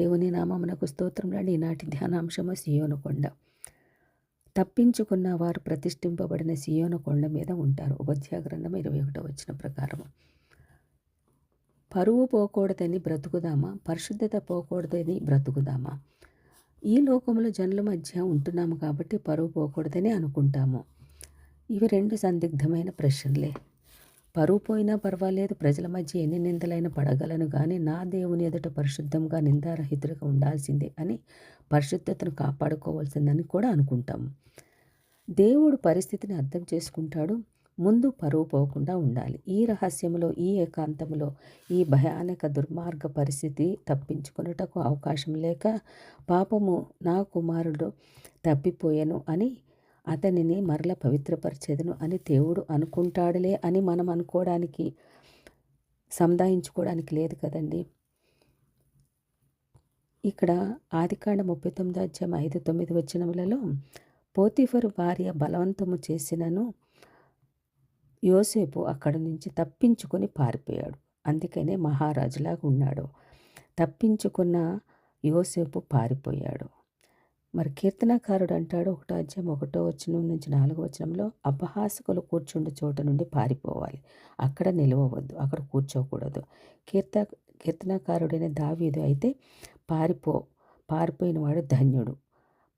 దేవుని నామమునకు స్తోత్రములండి. ఈనాటి ధ్యానాంశము సియోను కొండ. తప్పించుకున్న వారు ప్రతిష్ఠింపబడిన సియోను కొండ మీద ఉంటారు. ఉపధ్యాయ గ్రంథం 21వ వచనం ప్రకారము. పరువు పోకూడదని బ్రతుకుదామా, పరిశుద్ధత పోకూడదని బ్రతుకుదామా? ఈ లోకంలో జనుల మధ్య ఉంటున్నాము కాబట్టి పరువు పోకూడదని అనుకుంటాము. ఇవి రెండు సందిగ్ధమైన ప్రశ్నలే. పరువు పోయినా పర్వాలేదు, ప్రజల మధ్య ఎన్ని నిందలైనా పడగలను, కానీ నా దేవుని ఎదుట పరిశుద్ధంగా నిందారహితులుగా ఉండాల్సిందే అని, పరిశుద్ధతను కాపాడుకోవాల్సిందని కూడా అనుకుంటాము. దేవుడు పరిస్థితిని అర్థం చేసుకుంటాడు. ముందు పరువు పోకుండా ఉండాలి. ఈ రహస్యంలో, ఈ ఏకాంతంలో, ఈ భయానక దుర్మార్గ పరిస్థితి తప్పించుకున్నటకు అవకాశం లేక, పాపము నా కుమారుడు తప్పిపోయాను అని, అతనిని మరల పవిత్రపరిచేదను అని దేవుడు అనుకుంటాడులే అని మనం అనుకోవడానికి, సముదాయించుకోవడానికి లేదు కదండి. ఇక్కడ ఆదికాండ 39వ అధ్యాయం 5-9 వచనములలో పోతీఫరు భార్య బలవంతము చేసినను యోసేపు అక్కడి నుంచి తప్పించుకొని పారిపోయాడు. అందుకనే మహారాజులాగా ఉన్నాడు. తప్పించుకున్న యోసేపు పారిపోయాడు. మరి కీర్తనకారుడు అంటాడు 1వ అధ్యాయం 1వ వచనం నుంచి 4వ వచనంలో, అపహాసకులు కూర్చుండే చోట నుండి పారిపోవాలి, అక్కడ నిలవవద్దు, అక్కడ కూర్చోకూడదు. కీర్తనకారుడైన దావీదు అయితే పారిపోయిన వాడు ధన్యుడు.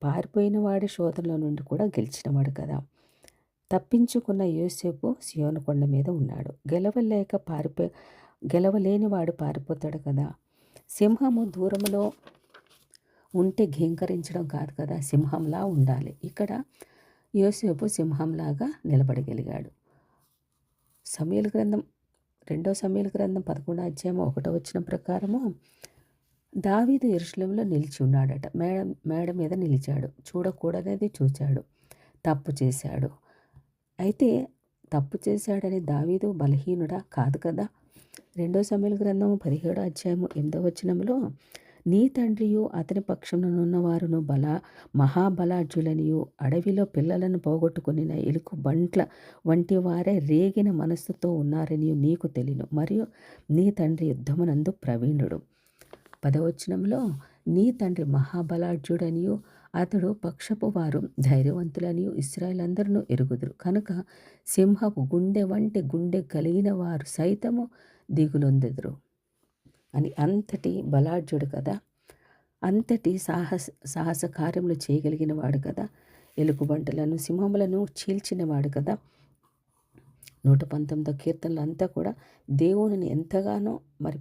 పారిపోయిన వాడి శోధనలో నుండి కూడా గెలిచినవాడు కదా. తప్పించుకున్న యోసేపు సియోను కొండ మీద ఉన్నాడు. గెలవలేని వాడు పారిపోతాడు కదా. సింహము దూరంలో ఉంటే ఘీంకరించడం కాదు కదా, సింహంలా ఉండాలి. ఇక్కడ యోసేపు సింహంలాగా నిలబడగలిగాడు. సమూయేలు గ్రంథం 2వ సమూయేలు గ్రంథం 11వ అధ్యాయం 1వ వచనం ప్రకారము, దావీదు యెరూషలేములో నిలిచి ఉన్నాడట. మేడ మీద నిలిచాడు. చూడకూడనిది చూచాడు, తప్పు చేశాడు. అయితే తప్పు చేశాడని దావీదు బలహీనుడా? కాదు కదా. 2వ సమూయేలు గ్రంథం 17వ అధ్యాయం 8వ వచనంలో, నీ తండ్రియు అతని పక్షమునున్నవారును మహాబలాఢ్యులనియు, అడవిలో పిల్లలను పోగొట్టుకుని ఎలుకు బంట్ల వంటి వారే రేగిన మనస్సుతో ఉన్నారనియు నీకు తెలియను, మరియు నీ తండ్రి యుద్ధమునందు ప్రవీణుడు. 10వ వచనంలో, నీ తండ్రి మహాబలాఢ్యుడనియు అతడు పక్షపు వారు ధైర్యవంతులనియు ఇశ్రాయేలందరూ ఎరుగుదురు. కనుక సింహపు గుండె వంటి గుండె కలిగిన వారు సైతము దిగులొందెదరు అని. అంతటి బలాఢ్యుడు కదా, అంతటి సాహస కార్యములు చేయగలిగిన వాడు కదా, ఎలుగుబంటులను సింహములను చీల్చినవాడు కదా. 119వ కీర్తనలు అంతా కూడా దేవునిని ఎంతగానో మరి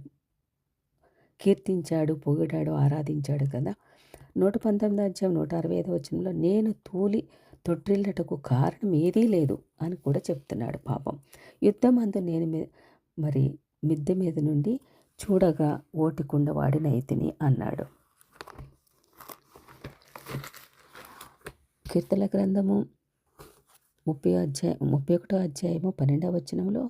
కీర్తించాడు, పొగిడాడు, ఆరాధించాడు కదా. 119వ అధ్యాయం 165వ వచనంలో, నేను తొట్టిల్లటకు కారణం ఏదీ లేదు అని కూడా చెప్తున్నాడు. పాపం యుద్ధమందు నేను మరి మిద్దె మీద నుండి చూడగా ఓటికుండ వాడినైతిని అన్నాడు. కీర్తన గ్రంథము 31వ అధ్యాయము 12వ వచనంలో,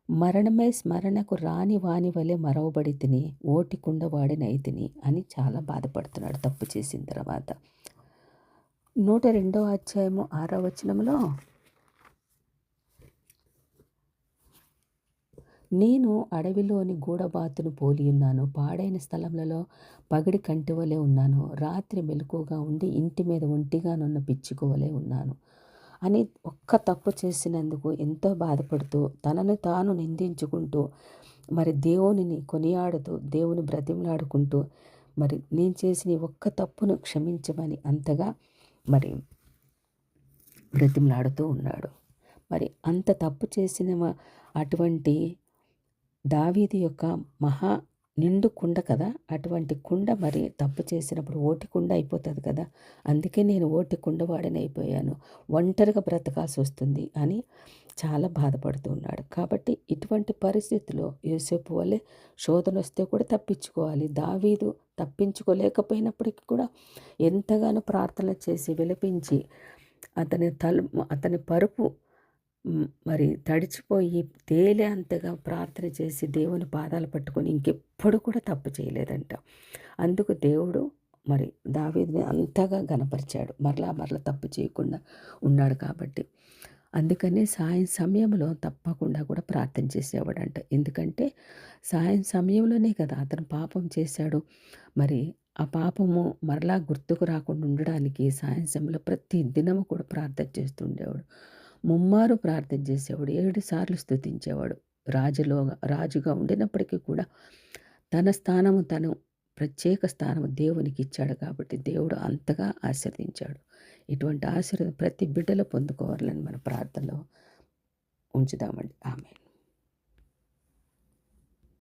మరణమే స్మరణకు రాని వాని వలె మరవబడి తిని ఓటికుండ వాడినైతిని అని చాలా బాధపడుతున్నాడు తప్పు చేసిన తర్వాత. 102వ అధ్యాయము 6వ వచనంలో, నేను అడవిలోని గూడబాతును పోలియున్నాను, పాడైన స్థలములలో పగిడి కంటివలే ఉన్నాను, రాత్రి మెలకుగా ఉండి ఇంటి మీద ఒంటిగానున్న పిచ్చుకవలే ఉన్నాను అని ఒక్క తప్పు చేసినందుకు ఎంతో బాధపడుతూ, తనను తాను నిందించుకుంటూ, మరి దేవునిని కొనియాడుతూ, దేవుని బ్రతిమలాడుకుంటూ, మరి నేను చేసిన ఒక్క తప్పును క్షమించమని అంతగా మరి బ్రతిమలాడుతూ ఉన్నాడు. మరి అంత తప్పు చేసిన అటువంటి దావీదు యొక్క మహా నిండు కుండ కదా, అటువంటి కుండ మరి తప్పు చేసినప్పుడు ఓటి కుండ అయిపోతుంది కదా. అందుకే నేను ఓటి కుండ వాడినైపోయాను, ఒంటరిగా బ్రతకాల్సి వస్తుంది అని చాలా బాధపడుతూ ఉన్నాడు. కాబట్టి ఇటువంటి పరిస్థితిలో యోసేపు వల్లే శోధన వస్తే కూడా తప్పించుకోవాలి. దావీదు తప్పించుకోలేకపోయినప్పటికీ కూడా ఎంతగానో ప్రార్థన చేసి విలపించి అతని పరుపు మరి తడిచిపోయి తేలే అంతగా ప్రార్థన చేసి దేవుని పాదాలు పట్టుకొని ఇంకెప్పుడు కూడా తప్పు చేయలేదంట. అందుకు దేవుడు మరి దావీదుని అంతగా గనపరిచాడు, మరలా తప్పు చేయకుండా ఉన్నాడు కాబట్టి. అందుకనే సాయం సమయంలో తప్పకుండా కూడా ప్రార్థన చేసేవాడంట. ఎందుకంటే సాయం సమయంలోనే కదా అతను పాపం చేశాడు. మరి ఆ పాపము మరలా గుర్తుకు రాకుండా ఉండడానికి సాయంత్రంలో ప్రతి దినము కూడా ప్రార్థన చేస్తుండేవాడు. ముమ్మారు ప్రార్థన చేసేవాడు. 7 సార్లు స్తుతించేవాడు. రాజుగా ఉండినప్పటికీ కూడా తన స్థానము తను ప్రత్యేక స్థానం దేవునికి ఇచ్చాడు కాబట్టి దేవుడు అంతగా ఆశీర్వదించాడు. ఇటువంటి ఆశీర్వాదం ప్రతి బిడ్డలో పొందుకోవాలని మన ప్రార్థనలో ఉంచుదామండి. ఆమేన్.